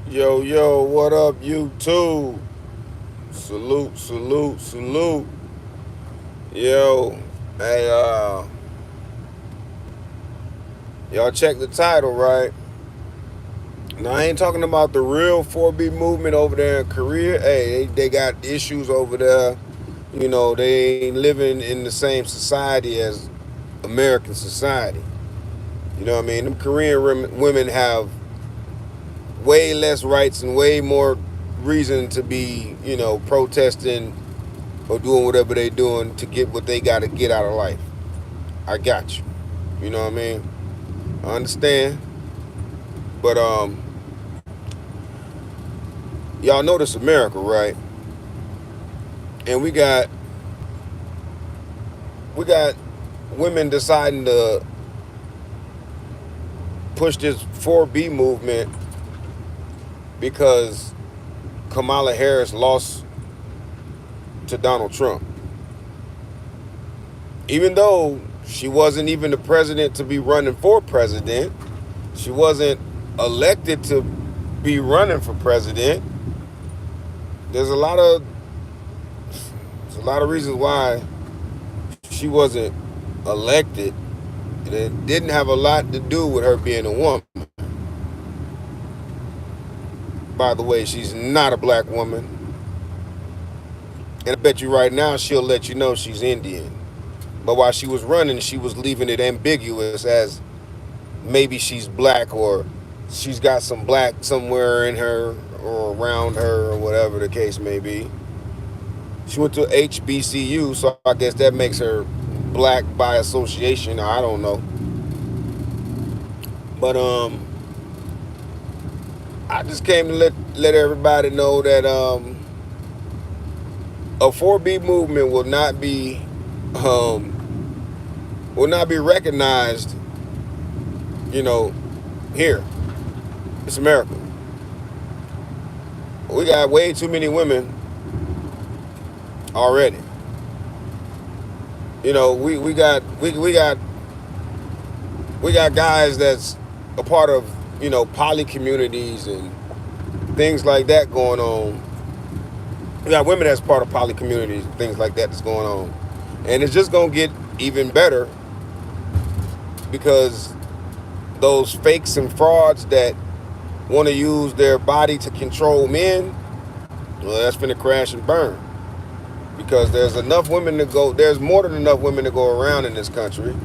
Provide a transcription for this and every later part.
Yo, yo, what up, YouTube? Salute, salute, salute. Yo, hey, y'all check the title, right? Now, I ain't talking about the real 4B movement over there in Korea. Hey, they got issues over there. You know, they ain't living in the same society as American society. You know what I mean? Them Korean women have way less rights and way more reason to be, protesting or doing whatever they doing to get what they got to get out of life. I got you. You know what I mean? I understand, but y'all know this America, right? And we got women deciding to push this 4B movement because Kamala Harris lost to Donald Trump, even though she wasn't even the president to be running for president. She wasn't elected to be running for president. There's a lot of reasons why she wasn't elected, and it didn't have a lot to do with her being a woman. By the way, she's not a black woman, and I bet you right now she'll let you know she's Indian. But while she was running, she was leaving it ambiguous as maybe she's black or she's got some black somewhere in her or around her or whatever the case may be. She went to HBCU, so I guess that makes her black by association. I don't know. But I just came to let everybody know that a 4B movement um will not be recognized, you know, here. It's America. We got way too many women already. You know, we got guys that's a part of, poly communities and things like that going on. We got women that's part of poly communities and things like that that's going on. And it's just gonna get even better because those fakes and frauds that want to use their body to control men, well, that's finna crash and burn. Because there's more than enough women to go around in this country.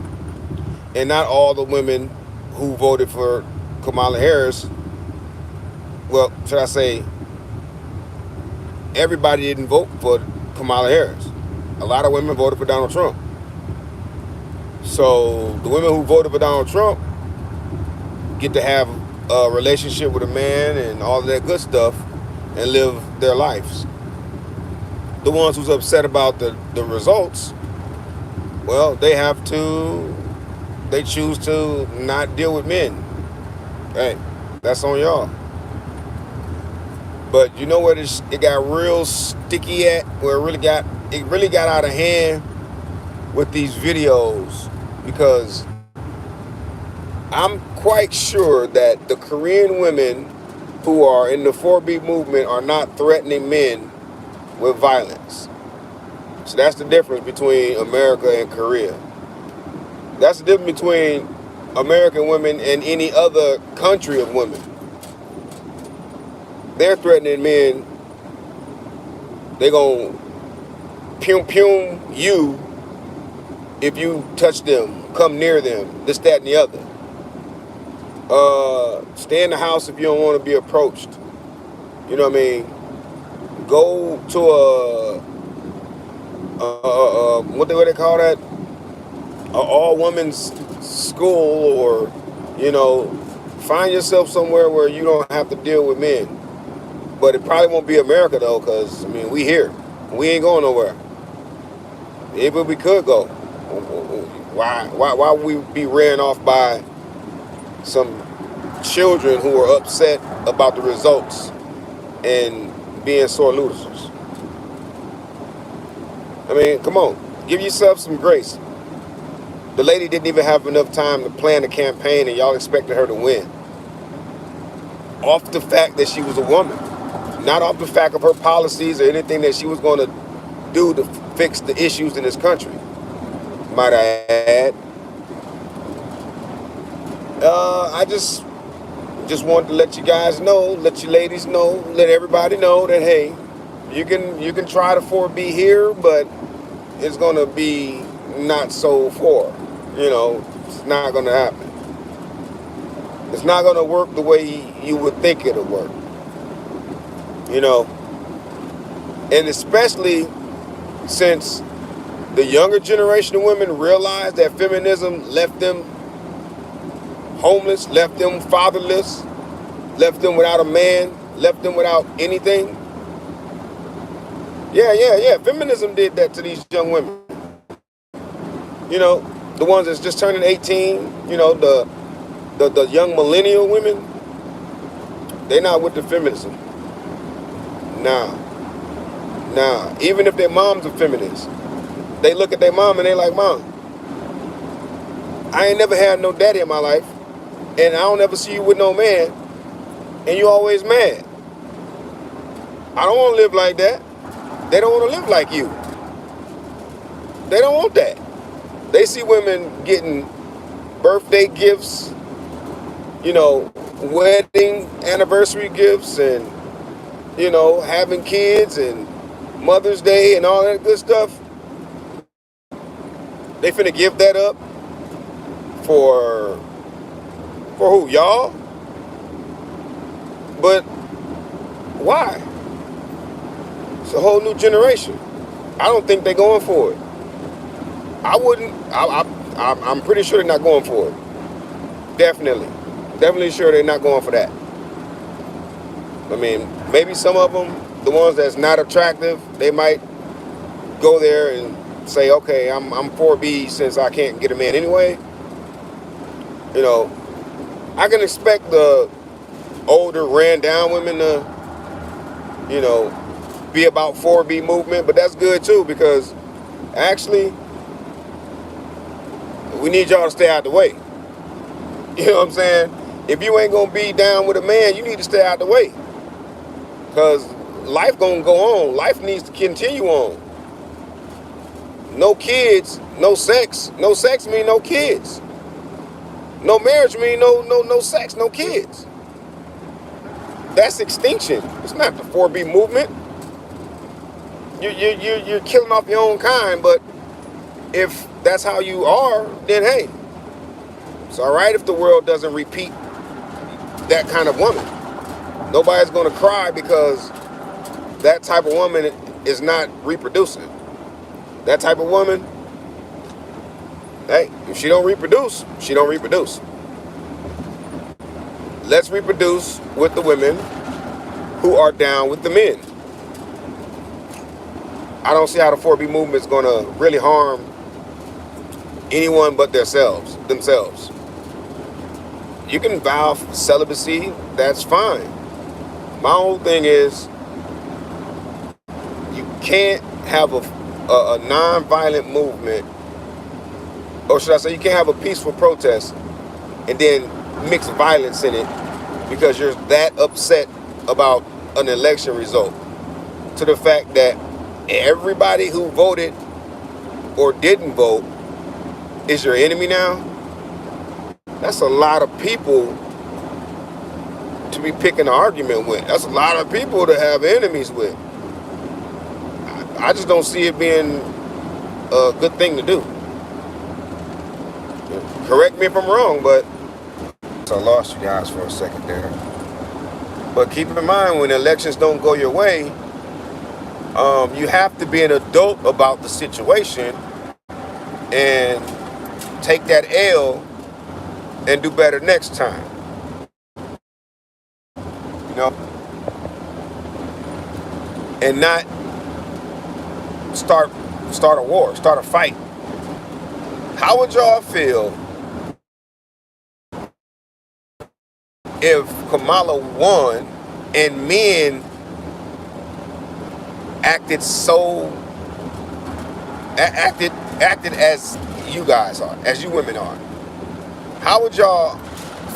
And not all the women who voted for Kamala Harris, well, should I say, everybody didn't vote for Kamala Harris. A lot of women voted for Donald Trump. So the women who voted for Donald Trump get to have a relationship with a man and all of that good stuff and live their lives. The ones who's upset about the results, well, they choose to not deal with men. Hey, that's on y'all. But you know what it got real sticky at? Where it really got out of hand with these videos because I'm quite sure that the Korean women who are in the 4B movement are not threatening men with violence. So that's the difference between America and Korea. That's the difference between American women and any other country of women. They're threatening men. They're going to pum pum you if you touch them, come near them, this, that, and the other. Stay in the house if you don't want to be approached. You know what I mean? Go to what they call that? A all women's school, or find yourself somewhere where you don't have to deal with men. But it probably won't be America though, because we here, we ain't going nowhere. Even if we could go, why would we be ran off by some children who are upset about the results and being sore losers? Come on, give yourself some grace. The lady didn't even have enough time to plan the campaign, and y'all expected her to win. off the fact that she was a woman, not off the fact of her policies or anything that she was going to do to fix the issues in this country. Might I add? I just wanted to let you guys know, let you ladies know, let everybody know that hey, you can try to 4B here, but it's gonna be not so for. It's not gonna happen. It's not gonna work the way you would think it'll work. And especially since the younger generation of women realized that feminism left them homeless, left them fatherless, left them without a man, left them without anything. Yeah. Feminism did that to these young women. The ones that's just turning 18, the young millennial women, they're not with the feminism. Nah. Even if their mom's a feminist, they look at their mom and they like, Mom, I ain't never had no daddy in my life, and I don't ever see you with no man, and you always mad. I don't want to live like that. They don't want to live like you. They don't want that. They see women getting birthday gifts, wedding anniversary gifts, and, having kids and Mother's Day and all that good stuff. They finna give that up for who? Y'all? But why? It's a whole new generation. I don't think they're going for it. I wouldn't. I'm pretty sure they're not going for it. Definitely sure they're not going for that. I mean, maybe some of them, the ones that's not attractive, they might go there and say, okay, I'm 4B since I can't get a man anyway. I can expect the older, ran down women to, be about 4B movement, but that's good too, because actually, we need y'all to stay out the way. You know what I'm saying? If you ain't gonna be down with a man, you need to stay out the way. Because life gonna go on. Life needs to continue on. No kids, no sex. No sex mean no kids. No marriage mean no sex, no kids. That's extinction. It's not the 4B movement. You're killing off your own kind, but if that's how you are, then hey, it's all right if the world doesn't repeat that kind of woman. Nobody's going to cry because that type of woman is not reproducing. That type of woman, hey, if she don't reproduce, she don't reproduce. Let's reproduce with the women who are down with the men. I don't see how the 4B movement is going to really harm anyone but themselves. You can vow celibacy, that's fine. My whole thing is you can't have a non-violent movement, or should I say you can't have a peaceful protest and then mix violence in it because you're that upset about an election result, to the fact that everybody who voted or didn't vote is your enemy now. That's a lot of people to be picking an argument with. That's a lot of people to have enemies with. I just don't see it being a good thing to do. Correct me if I'm wrong, but I lost you guys for a second there. But keep in mind, when elections don't go your way, you have to be an adult about the situation and take that L and do better next time. And not start a war, start a fight. How would y'all feel if Kamala won and men acted as you guys are, as you women are? How would y'all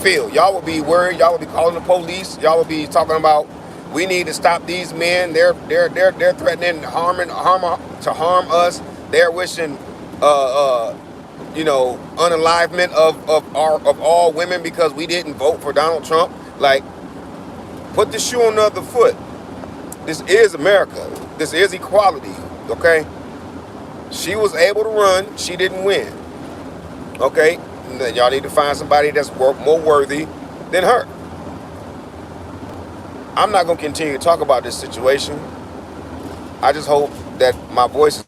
feel. Y'all would be worried. Y'all would be calling the police. Y'all would be talking about, we need to stop these men. They're threatening to harm us. They're wishing unalivement of all women because we didn't vote for Donald Trump. Like, put the shoe on the other foot. This is America. This is equality. Okay? She was able to run. She didn't win. Okay? Then y'all need to find somebody that's more worthy than her. I'm not going to continue to talk about this situation. I just hope that my voice is,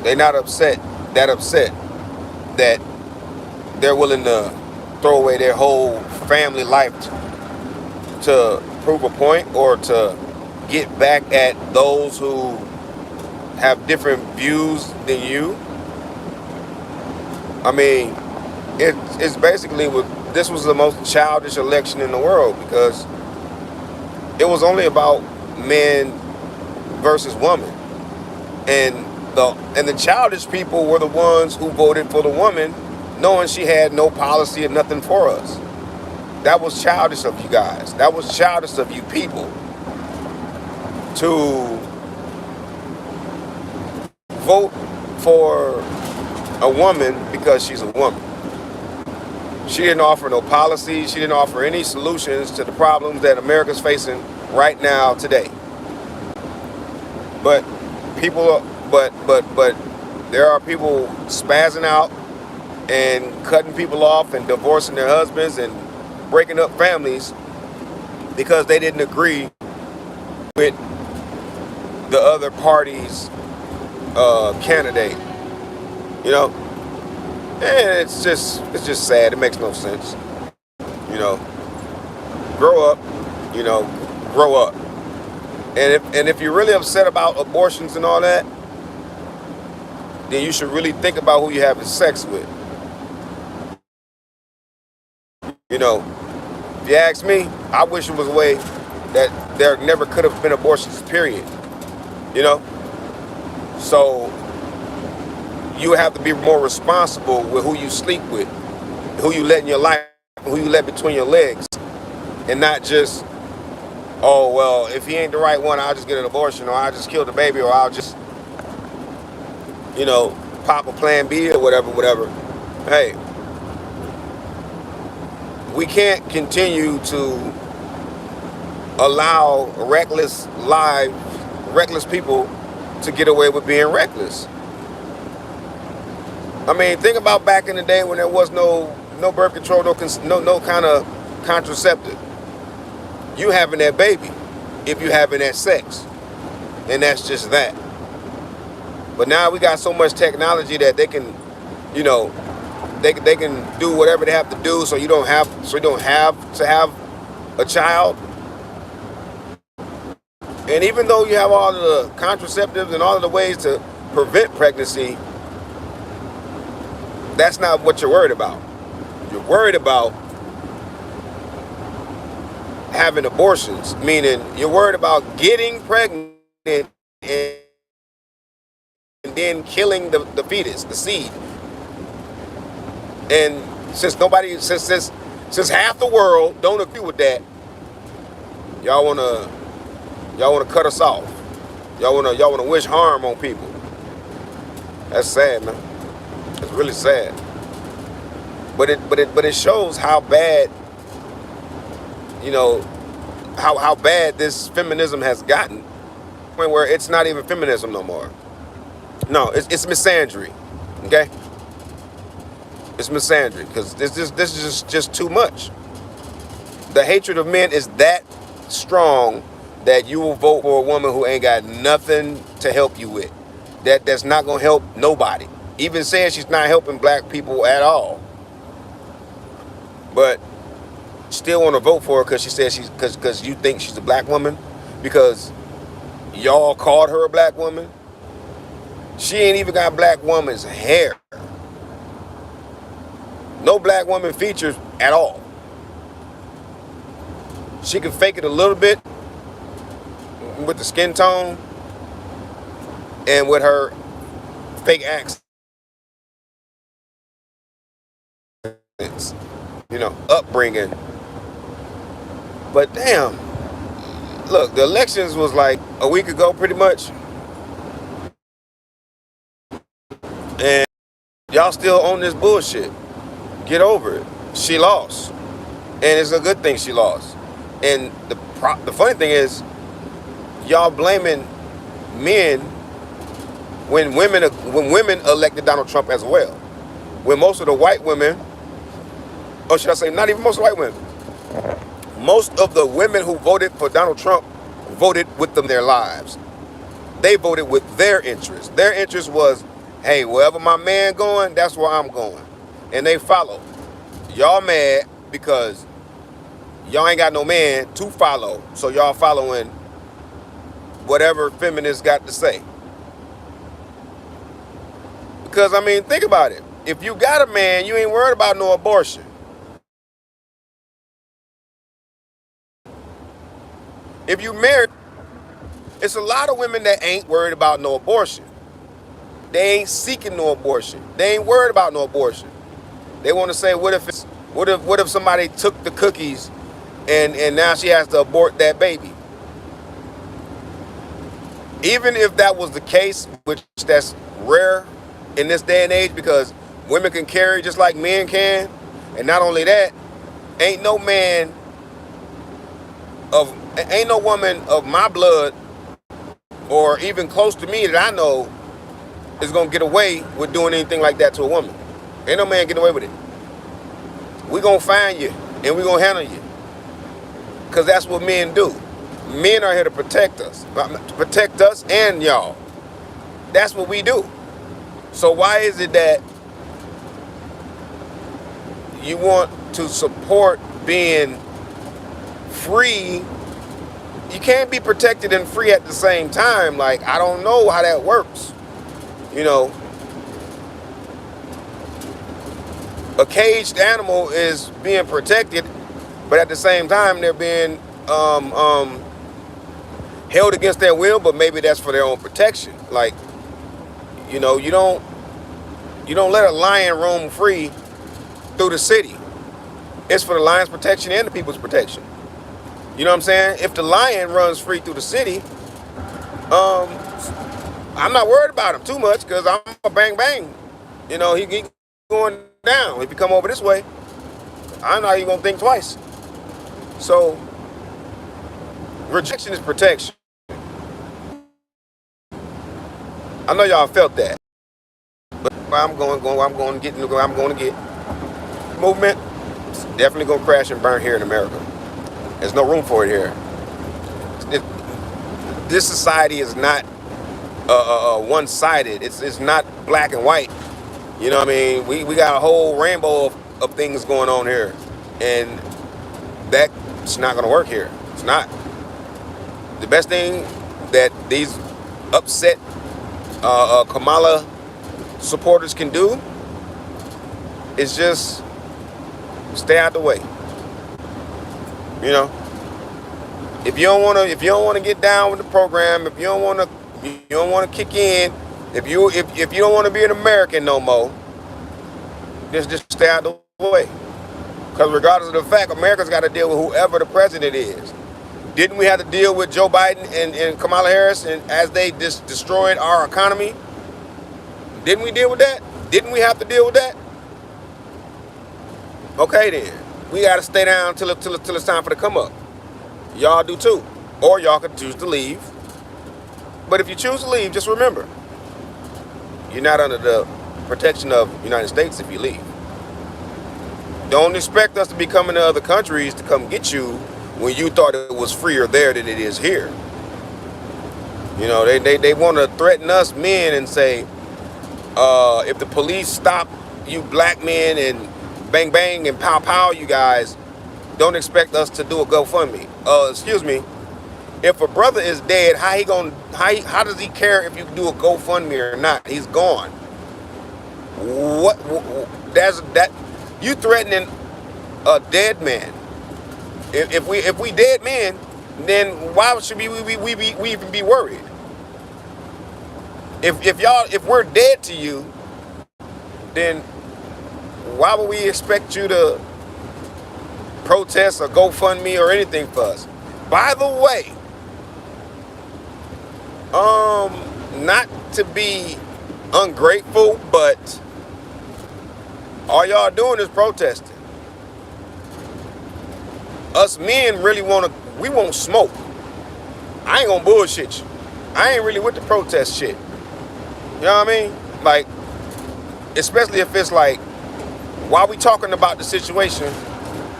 they're not upset that they're willing to throw away their whole family life to prove a point or to get back at those who have different views than you. I mean, it's basically this was the most childish election in the world because it was only about men versus woman, and the childish people were the ones who voted for the woman, knowing she had no policy or nothing for us. That was childish of you guys. That was childish of you people to vote for a woman because she's a woman. She didn't offer no policy. She didn't offer any solutions to the problems that America's facing right now today. But there are people spazzing out and cutting people off and divorcing their husbands and breaking up families because they didn't agree with the other party's candidate. You know, and it's just sad. It makes no sense. You know, grow up. You know, grow up. And if you're really upset about abortions and all that, then you should really think about who you're having sex with. You know, if you ask me, I wish it was a way that there never could have been abortions, period. You know? So you have to be more responsible with who you sleep with, who you let in your life, who you let between your legs, and not just, oh, well, if he ain't the right one, I'll just get an abortion, or I'll just kill the baby, or I'll just, pop a plan B or whatever. Hey, we can't continue to allow reckless people to get away with being reckless. I mean, think about back in the day when there was no birth control, no kind of contraceptive. You having that baby if you having that sex, and that's just that. But now we got so much technology that they can, they can do whatever they have to do so you don't have to have a child. And even though you have all of the contraceptives and all of the ways to prevent pregnancy, that's not what you're worried about. You're worried about having abortions, meaning you're worried about getting pregnant and then killing the fetus, the seed. And since half the world don't agree with that, y'all wanna cut us off. Y'all wanna wish harm on people. That's sad, man. It's really sad. But it shows how bad, how bad this feminism has gotten, where it's not even feminism no more. No, it's misandry. Okay? It's misandry because this is just too much. The hatred of men is that strong that you will vote for a woman who ain't got nothing to help you with. That's not gonna help nobody. Even saying she's not helping black people at all. But still want to vote for her because she says because you think she's a black woman, because y'all called her a black woman. She ain't even got black woman's hair. No black woman features at all. She can fake it a little bit with the skin tone and with her fake accent. upbringing. But damn, look, the elections was like a week ago, pretty much, and y'all still on this bullshit. Get over it. She lost, and it's a good thing she lost. And the funny thing is, y'all blaming men when women elected Donald Trump as well. When most of the white women, or should I say, not even most of the white women, most of the women who voted for Donald Trump voted with them their lives. They voted with their interests. Their interest was, hey, wherever my man going, that's where I'm going. And they follow. Y'all mad because y'all ain't got no man to follow. So y'all following whatever feminists got to say. Because, I mean, think about it. If you got a man, you ain't worried about no abortion. If you married, it's a lot of women that ain't worried about no abortion. They ain't seeking no abortion. They ain't worried about no abortion. They want to say, what if somebody took the cookies and now she has to abort that baby? Even if that was the case, which that's rare in this day and age, because women can carry just like men can, and not only that, ain't no woman of my blood or even close to me that I know is gonna get away with doing anything like that to a woman. Ain't no man getting away with it. We gonna find you and we gonna handle you, because that's what men do. Men are here to protect us and y'all. That's what we do. So why is it that you want to support being free? You can't be protected and free at the same time. Like, I don't know how that works. A caged animal is being protected, but at the same time they're being held against their will, but maybe that's for their own protection. Like, you don't let a lion roam free through the city. It's for the lion's protection and the people's protection. You know what I'm saying? If the lion runs free through the city, I'm not worried about him too much, because I'm a bang bang. He going down. If you come over this way, I'm not even gonna think twice. So rejection is protection. I know y'all felt that, but I'm going to get movement. It's definitely gonna crash and burn here in America. There's no room for it here. This society is not one-sided. It's not black and white. You know what I mean? We got a whole rainbow of things going on here, and that's not gonna work here. It's not. The best thing that these upset Kamala supporters can do is just stay out the way. If you don't want to get down with the program, if you don't want to kick in, if you don't want to be an American no more, just stay out the way. Because regardless of the fact, America's got to deal with whoever the president is. Didn't we have to deal with Joe Biden and Kamala Harris, and as they destroyed our economy? Didn't we deal with that? Didn't we have to deal with that? Okay then, we got to stay down till it's time for the come up. Y'all do too, or y'all could choose to leave. But if you choose to leave, just remember, you're not under the protection of the United States if you leave. Don't expect us to be coming to other countries to come get you when you thought it was freer there than it is here. They want to threaten us men and say, if the police stop you black men and bang bang and pow pow you guys, don't expect us to do a GoFundMe. Excuse me. If a brother is dead, how does he care if you do a GoFundMe or not? He's gone. What? That you threatening a dead man. If we dead men, then why should we even be worried? If we're dead to you, then why would we expect you to protest or GoFundMe or anything for us? By the way, not to be ungrateful, but all y'all doing is protesting. Us men really we want smoke. I ain't gonna bullshit you. I ain't really with the protest shit. You know what I mean? Like, especially if it's like, why we talking about the situation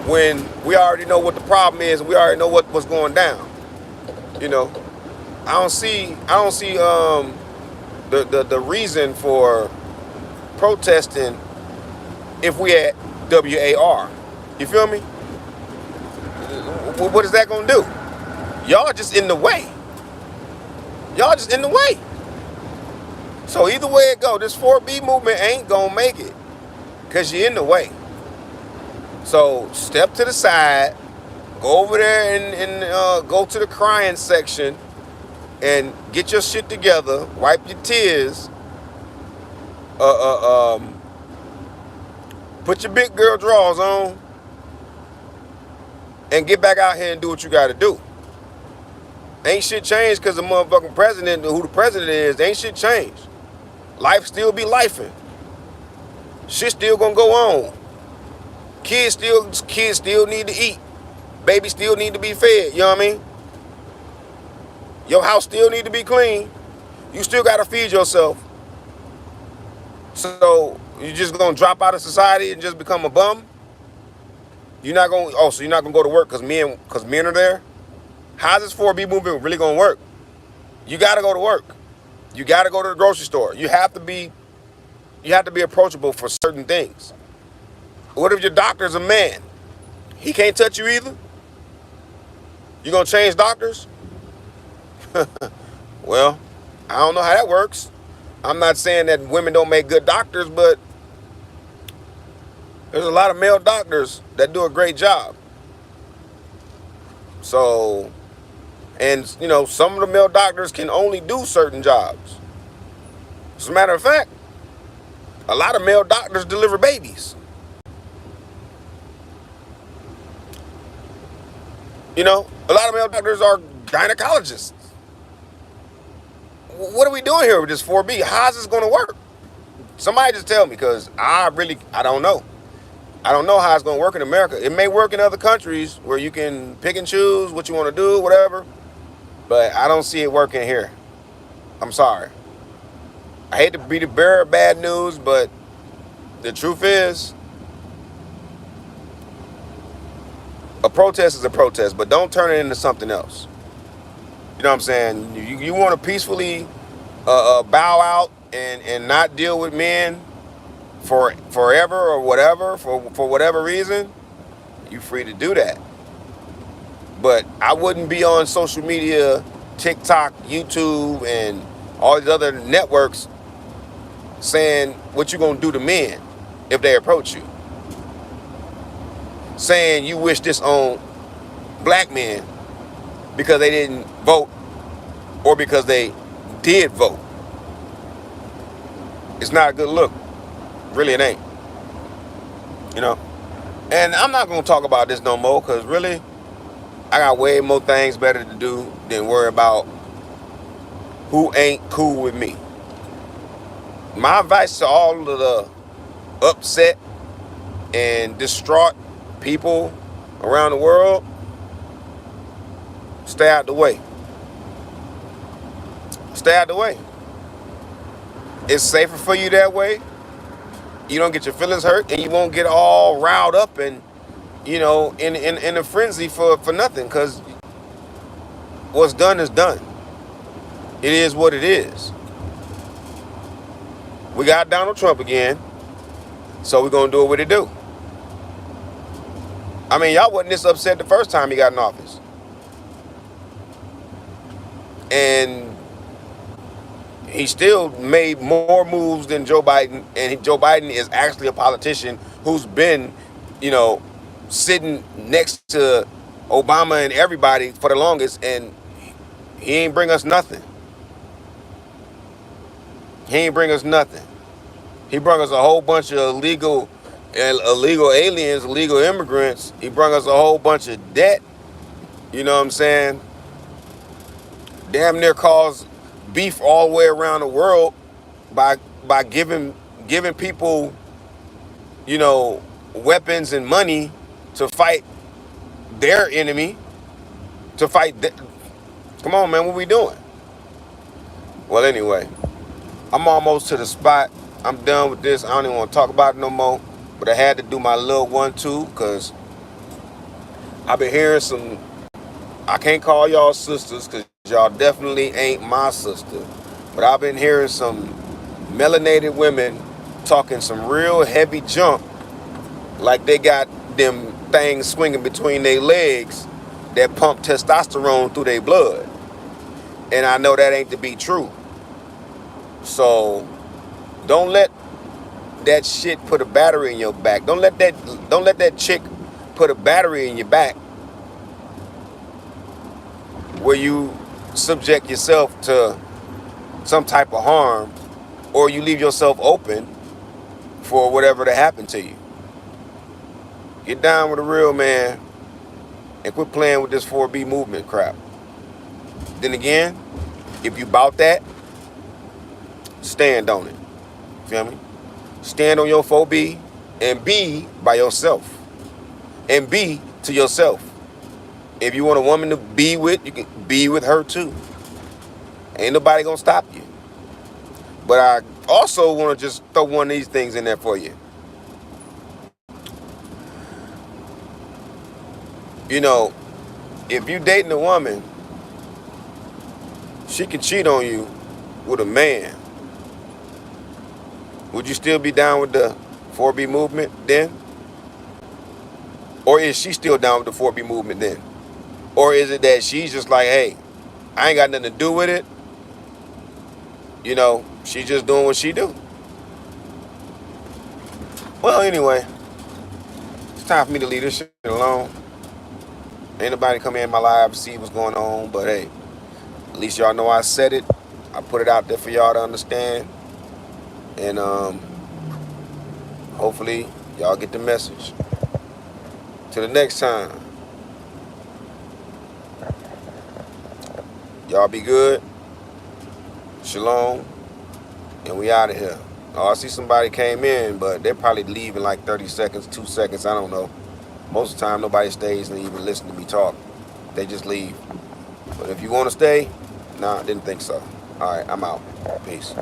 when we already know what the problem is and we already know what's going down? You know, I don't see the reason for protesting if we at WAR. You feel me? What is that gonna do? Y'all just in the way. Y'all just in the way. So either way it go, this 4B movement ain't gonna make it because you're in the way. So step to the side, go over there and go to the crying section and get your shit together, wipe your tears, put your big girl drawers on, and get back out here and do what you gotta do. Ain't shit changed because the motherfucking president, who the president is, ain't shit changed. Life still be lifing. Shit still gonna go on. Kids still need to eat. Babies still need to be fed, you know what I mean? Your house still need to be clean. You still gotta feed yourself. So you just gonna drop out of society and just become a bum? You're not gonna, so you're not gonna go to work because men are there? How's this 4B movement really gonna work? You gotta go to work. You gotta go to the grocery store. You have to be approachable for certain things. What if your doctor's a man? He can't touch you either? You gonna change doctors? Well, I don't know how that works. I'm not saying that women don't make good doctors, but there's a lot of male doctors that do a great job. So, and you know, some of the male doctors can only do certain jobs. As a matter of fact, a lot of male doctors deliver babies. You know, a lot of male doctors are gynecologists. What are we doing here with this 4B? How's this going to work? Somebody just tell me, because I don't know. I don't know how it's going to work in America. It may work in other countries where you can pick and choose what you want to do, whatever. But I don't see it working here. I'm sorry. I hate to be the bearer of bad news, but the truth is, a protest is a protest, but don't turn it into something else. You know what I'm saying? You want to peacefully bow out and not deal with men for forever or whatever, for whatever reason, you're free to do that. But I wouldn't be on social media, TikTok, YouTube, and all these other networks saying what you gonna do to men if they approach you. Saying you wish this on black men because they didn't vote or because they did vote. It's not a good look. Really, it ain't. You know? And I'm not gonna talk about this no more because really, I got way more things better to do than worry about who ain't cool with me. My advice to all of the upset and distraught people around the world, stay out the way. Stay out the way. It's safer for you that way. You don't get your feelings hurt and you won't get all riled up and, you know, in a frenzy for nothing, because what's done is done. It is what it is. We got Donald Trump again, so we're going to do what he do. I mean, y'all wasn't this upset the first time he got in office. And he still made more moves than Joe Biden, and Joe Biden is actually a politician who's been, you know, sitting next to Obama and everybody for the longest, and he ain't bring us nothing. He ain't bring us nothing. He brought us a whole bunch of illegal and illegal aliens, illegal immigrants. He brought us a whole bunch of debt. You know what I'm saying? Damn near caused beef all the way around the world by by giving people, you know, weapons and money to fight their enemy, to fight. Come on, man, what we doing? Well, anyway, I'm almost to the spot. I'm done with this. I don't even want to talk about it no more. But I had to do my little 1-2 because I've been hearing some. I can't call y'all sisters because y'all definitely ain't my sister. But I've been hearing some melanated women talking some real heavy junk, like they got them things swinging between their legs that pump testosterone through their blood. And I know that ain't to be true. So don't let that shit put a battery in your back. Don't let that chick put a battery in your back where you subject yourself to some type of harm, or you leave yourself open for whatever to happen to you. Get down with a real man and quit playing with this 4B movement crap. Then again, if you bout that, stand on it. Feel me? Stand on your 4B and be by yourself. And be to yourself. If you want a woman to be with, you can be with her too. Ain't nobody gonna stop you. But I also want to just throw one of these things in there for you. You know, if you dating a woman, she can cheat on you with a man. Would you still be down with the 4B movement then? Or is she still down with the 4B movement then? Or is it that she's just like, hey, I ain't got nothing to do with it. You know, she's just doing what she do. Well, anyway, it's time for me to leave this shit alone. Ain't nobody come in my live to see what's going on, but hey, at least y'all know I said it. I put it out there for y'all to understand. And hopefully y'all get the message. Till the next time. Y'all be good. Shalom. And we out of here. Oh, I see somebody came in, but they're probably leaving like 30 seconds, 2 seconds, I don't know. Most of the time, nobody stays and even listen to me talk. They just leave. But if you want to stay, nah, I didn't think so. All right, I'm out. Peace.